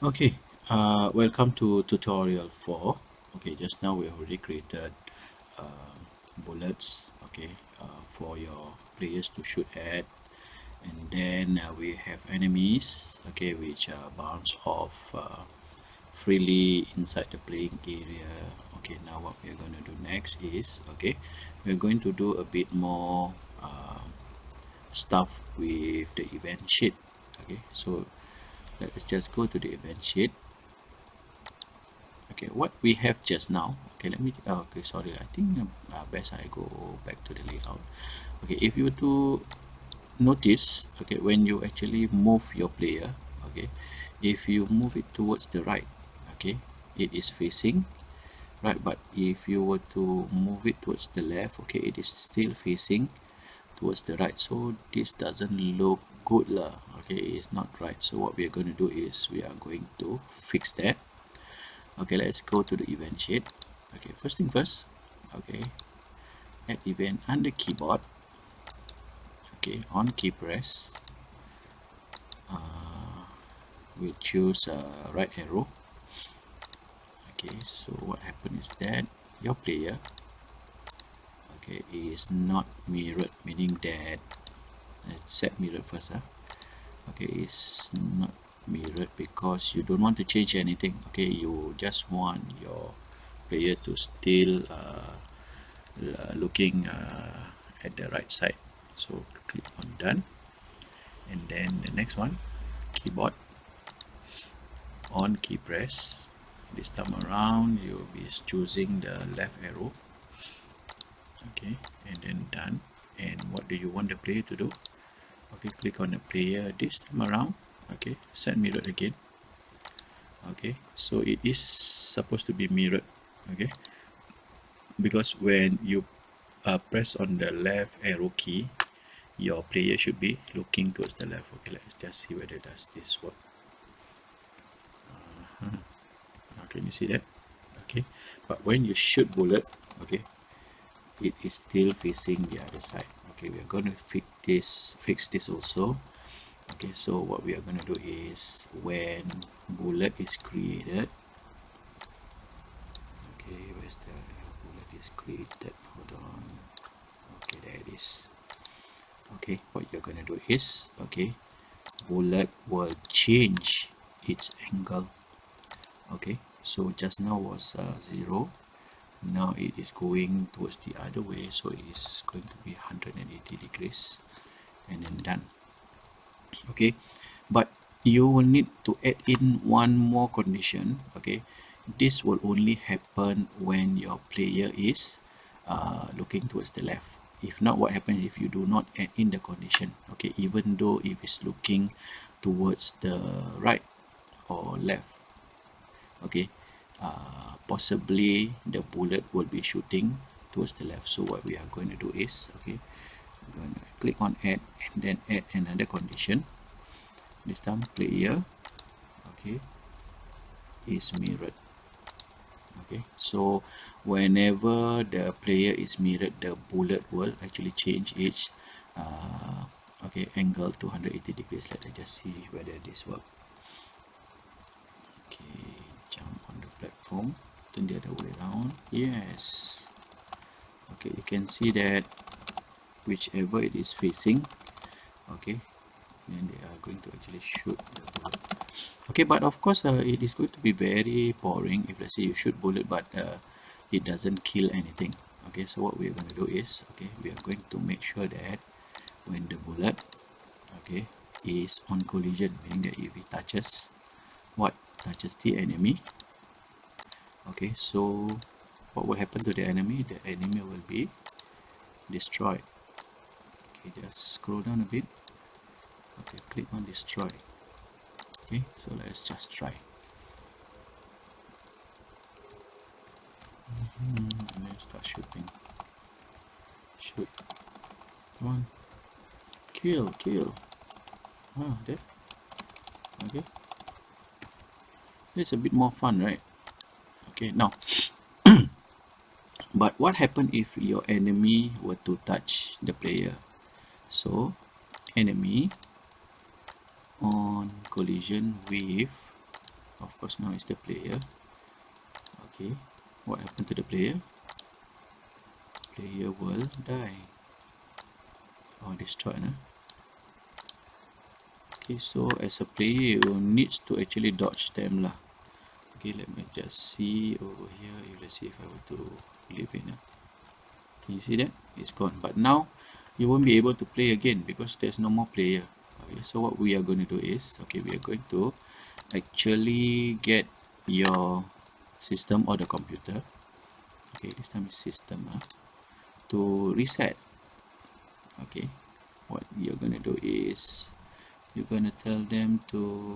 Okay, welcome to tutorial 4. Okay, just now we already created bullets, okay, for your players to shoot at, and then we have enemies, okay, which bounce off freely inside the playing area. Okay, now what we're going to do next is, okay, we're going to do a bit more stuff with the event sheet. Okay, so let's just go to the event sheet. Okay, what we have just now, okay, let me okay, sorry, I think best I go back to the layout. Okay, if you were to notice, okay, when you actually move your player, okay, if you move it towards the right, okay, it is facing right, but if you were to move it towards the left, okay, it is still facing towards the right. So this doesn't look good lah. Okay, it's not right. So what we are going to do is we are going to fix that. Okay, let's go to the event sheet. Okay, first thing first, okay, add event under keyboard. Okay, on key press, we'll choose right arrow. Okay, so what happens is that your player, okay, is not mirrored, meaning that let's set mirrored first. Okay, it's not mirrored because you don't want to change anything. Okay, you just want your player to still looking at the right side. So click on done, and then the next one, keyboard on key press. This time around you'll be choosing the left arrow. Okay, and then done. And what do you want the player to do? Okay, click on the player this time around. Okay, set mirrored again. Okay, so it is supposed to be mirrored. Okay, because when you press on the left arrow key, your player should be looking towards the left. Okay, let's just see whether does this work. Okay, you see that? Okay, but when you shoot bullet, okay, it is still facing the other side. Okay, we are going to fix this also. Okay, so what we are going to do is when bullet is created, okay, where's the bullet is created? Hold on. Okay, there it is. Okay, what you're going to do is, okay, bullet will change its angle. Okay, so just now was 0, now it is going towards the other way, so it is going to be 180 degrees, and then done. Okay, but you will need to add in one more condition. Okay, this will only happen when your player is looking towards the left. If not, what happens if you do not add in the condition? Okay, even though if it's looking towards the right or left, okay, possibly the bullet will be shooting towards the left. So what we are going to do is, okay, I'm going to click on add and then add another condition. This time player, okay, is mirrored. Okay, so whenever the player is mirrored, the bullet will actually change its okay, angle to 180 degrees. Let us just see whether this works. Okay, jump on the platform, turn the other way around. Yes. Okay, you can see that whichever it is facing, okay, then they are going to actually shoot the bullet. Okay, but of course it is going to be very boring if let's say you shoot bullet but it doesn't kill anything. Okay, so what we are going to do is, okay, we are going to make sure that when the bullet, okay, is on collision, meaning that if it touches the enemy, okay, so what will happen to the enemy? The enemy will be destroyed. Okay, just scroll down a bit. Okay, click on destroy. Okay, so let's just try. And then start shooting. Shoot. Come on. Kill. Ah, there. Okay. It's a bit more fun, right? Okay, now but what happens if your enemy were to touch the player? So enemy on collision with Of course, now it's the player. Okay, what happened to the player? Player will die or destroyed. Okay, so as a player, you need to actually dodge them lah. Okay, let me just see over here. If let's see if I were to leave it. Can you see that? It's gone. But now you won't be able to play again because there's no more player. Okay, so what we are going to do is, okay, we are going to actually get your system or the computer, okay, this time is system, to reset. Okay, what you're going to do is you're going to tell them to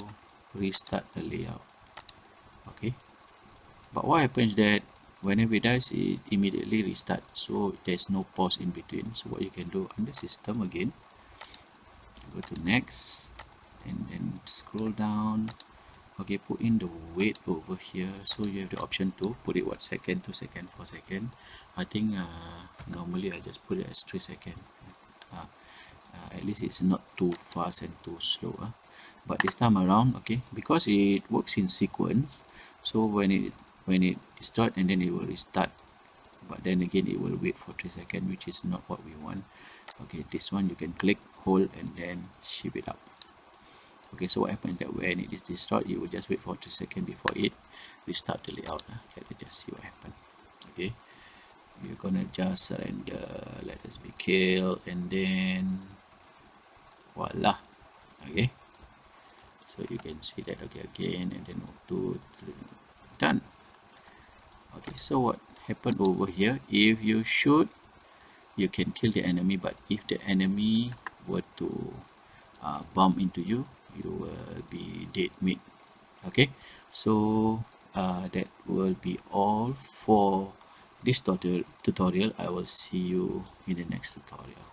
restart the layout. Okay, but what happens that whenever it dies, it immediately restart, so there's no pause in between. So what you can do, under system again, go to next and then scroll down. Okay, put in the wait over here, so you have the option to put it 1 second, 2 second, 4 second. I think normally I just put it as 3 second. At least it's not too fast and too slow, but this time around, okay, because it works in sequence, so when it start and then it will restart, but then again it will wait for 3 seconds, which is not what we want. Okay, this one you can click, hold, and then shift it up. Okay, so what happens that when it is destroyed, you will just wait for 3 seconds before it restart the layout. Let us just see what happened. Okay, we're gonna just surrender, let us be killed, and then voila. Okay, so you can see that. Okay, again, and then 2, 3, done. Okay, so what happened over here, if you shoot, you can kill the enemy, but if the enemy were to bump into you, you will be dead meat. Okay, so that will be all for this tutorial. I will see you in the next tutorial.